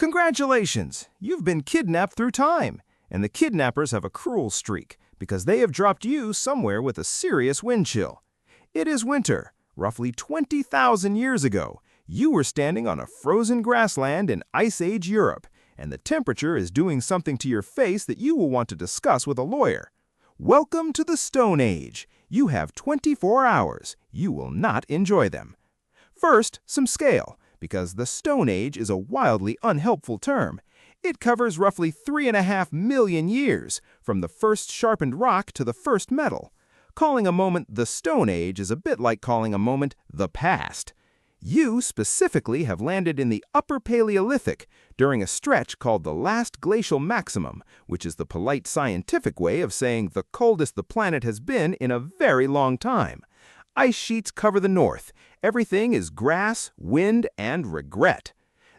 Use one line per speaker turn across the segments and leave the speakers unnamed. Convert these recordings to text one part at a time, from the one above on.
Congratulations! You've been kidnapped through time, and the kidnappers have a cruel streak because they have dropped you somewhere with a serious wind chill. It is winter. Roughly 20,000 years ago, you were standing on a frozen grassland in Ice Age Europe, and the temperature is doing something to your face that you will want to discuss with a lawyer. Welcome to the Stone Age. You have 24 hours. You will not enjoy them. First, some scale, because the Stone Age is a wildly unhelpful term. It covers roughly 3.5 million years, from the first sharpened rock to the first metal. Calling a moment the Stone Age is a bit like calling a moment the past. You specifically have landed in the Upper Paleolithic during a stretch called the last glacial maximum, which is the polite scientific way of saying the coldest the planet has been in a very long time. Ice sheets cover the north. Everything is grass, wind, and regret.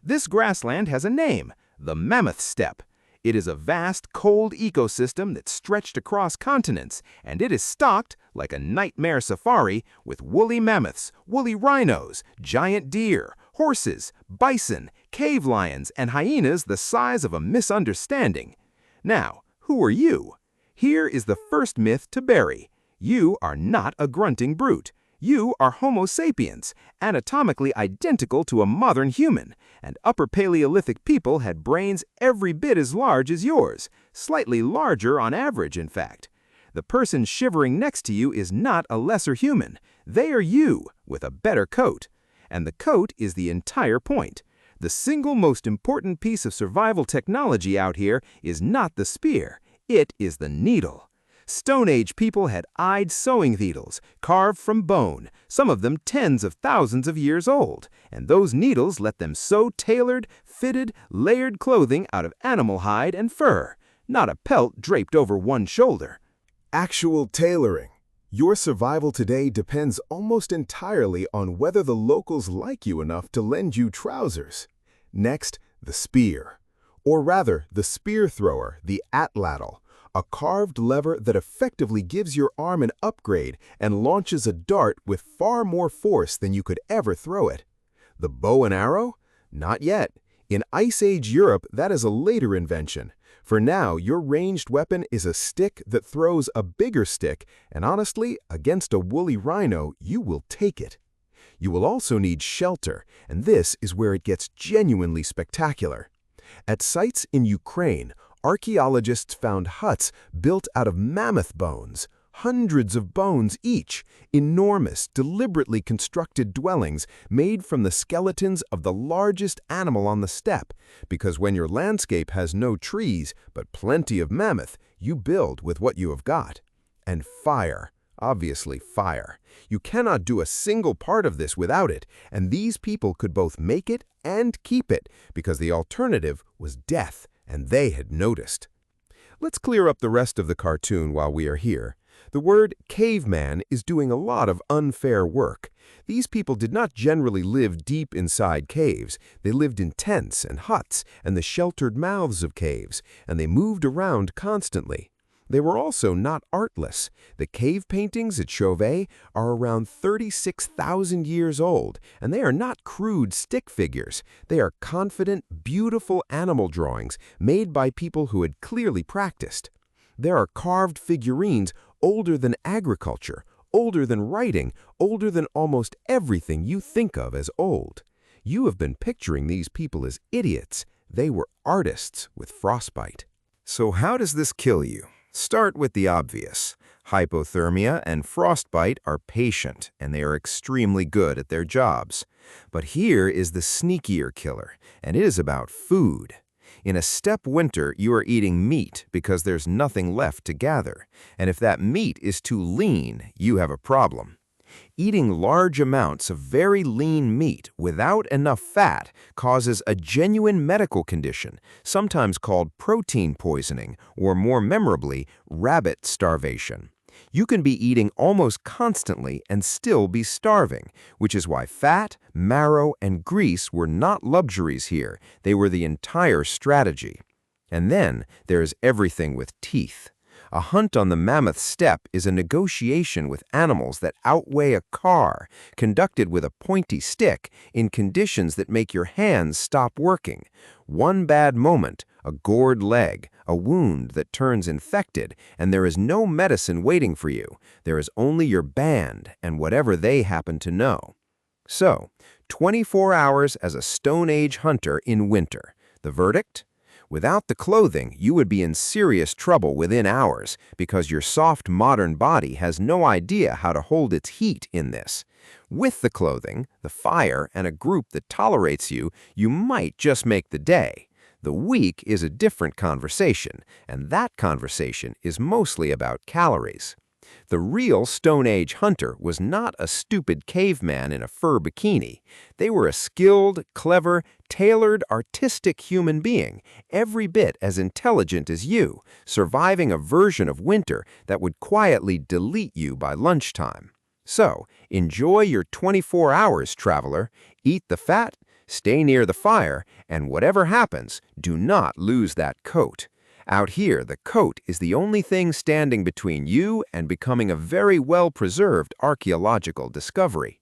This grassland has a name, the Mammoth Steppe. It is a vast, cold ecosystem that stretched across continents, and it is stocked, like a nightmare safari, with woolly mammoths, woolly rhinos, giant deer, horses, bison, cave lions, and hyenas the size of a misunderstanding. Now, who are you? Here is the first myth to bury. You are not a grunting brute. You are Homo sapiens, anatomically identical to a modern human, and Upper Paleolithic people had brains every bit as large as yours, slightly larger on average, in fact. The person shivering next to you is not a lesser human. They are you, with a better coat. And the coat is the entire point. The single most important piece of survival technology out here is not the spear. It is the needle. Stone Age people had eyed sewing needles, carved from bone, some of them tens of thousands of years old, and those needles let them sew tailored, fitted, layered clothing out of animal hide and fur, not a pelt draped over one shoulder.
Actual tailoring. Your survival today depends almost entirely on whether the locals like you enough to lend you trousers. Next, the spear. Or rather, the spear thrower, the atlatl. A carved lever that effectively gives your arm an upgrade and launches a dart with far more force than you could ever throw it. The bow and arrow? Not yet. In Ice Age Europe, that is a later invention. For now, your ranged weapon is a stick that throws a bigger stick, and honestly, against a woolly rhino, you will take it. You will also need shelter, and this is where it gets genuinely spectacular. At sites in Ukraine, archaeologists found huts built out of mammoth bones, hundreds of bones each, enormous, deliberately constructed dwellings made from the skeletons of the largest animal on the steppe, because when your landscape has no trees but plenty of mammoth, you build with what you have got. And fire. Obviously fire. You cannot do a single part of this without it, and these people could both make it and keep it, because the alternative was death. And they had noticed. Let's clear up the rest of the cartoon while we are here. The word caveman is doing a lot of unfair work. These people did not generally live deep inside caves. They lived in tents and huts and the sheltered mouths of caves, and they moved around constantly. They were also not artless. The cave paintings at Chauvet are around 36,000 years old, and they are not crude stick figures. They are confident, beautiful animal drawings made by people who had clearly practiced. There are carved figurines older than agriculture, older than writing, older than almost everything you think of as old. You have been picturing these people as idiots. They were artists with frostbite.
So how does this kill you? Start with the obvious. Hypothermia and frostbite are patient, and they are extremely good at their jobs. But here is the sneakier killer, and it is about food. In a steppe winter, you are eating meat because there's nothing left to gather, and if that meat is too lean, you have a problem. Eating large amounts of very lean meat without enough fat causes a genuine medical condition, sometimes called protein poisoning, or more memorably, rabbit starvation. You can be eating almost constantly and still be starving, which is why fat, marrow, and grease were not luxuries here. They were the entire strategy. And then there's everything with teeth.
A hunt on the mammoth steppe is a negotiation with animals that outweigh a car, conducted with a pointy stick in conditions that make your hands stop working. One bad moment, a gored leg, a wound that turns infected, and there is no medicine waiting for you. There is only your band and whatever they happen to know. So, 24 hours as a Stone Age hunter in winter. The verdict? Without the clothing, you would be in serious trouble within hours because your soft modern body has no idea how to hold its heat in this. With the clothing, the fire, and a group that tolerates you, you might just make the day. The week is a different conversation, and that conversation is mostly about calories. The real Stone Age hunter was not a stupid caveman in a fur bikini. They were a skilled, clever, tailored, artistic human being, every bit as intelligent as you, surviving a version of winter that would quietly delete you by lunchtime. So, enjoy your 24 hours, traveler. Eat the fat, stay near the fire, and whatever happens, do not lose that coat. Out here, the coat is the only thing standing between you and becoming a very well-preserved archaeological discovery.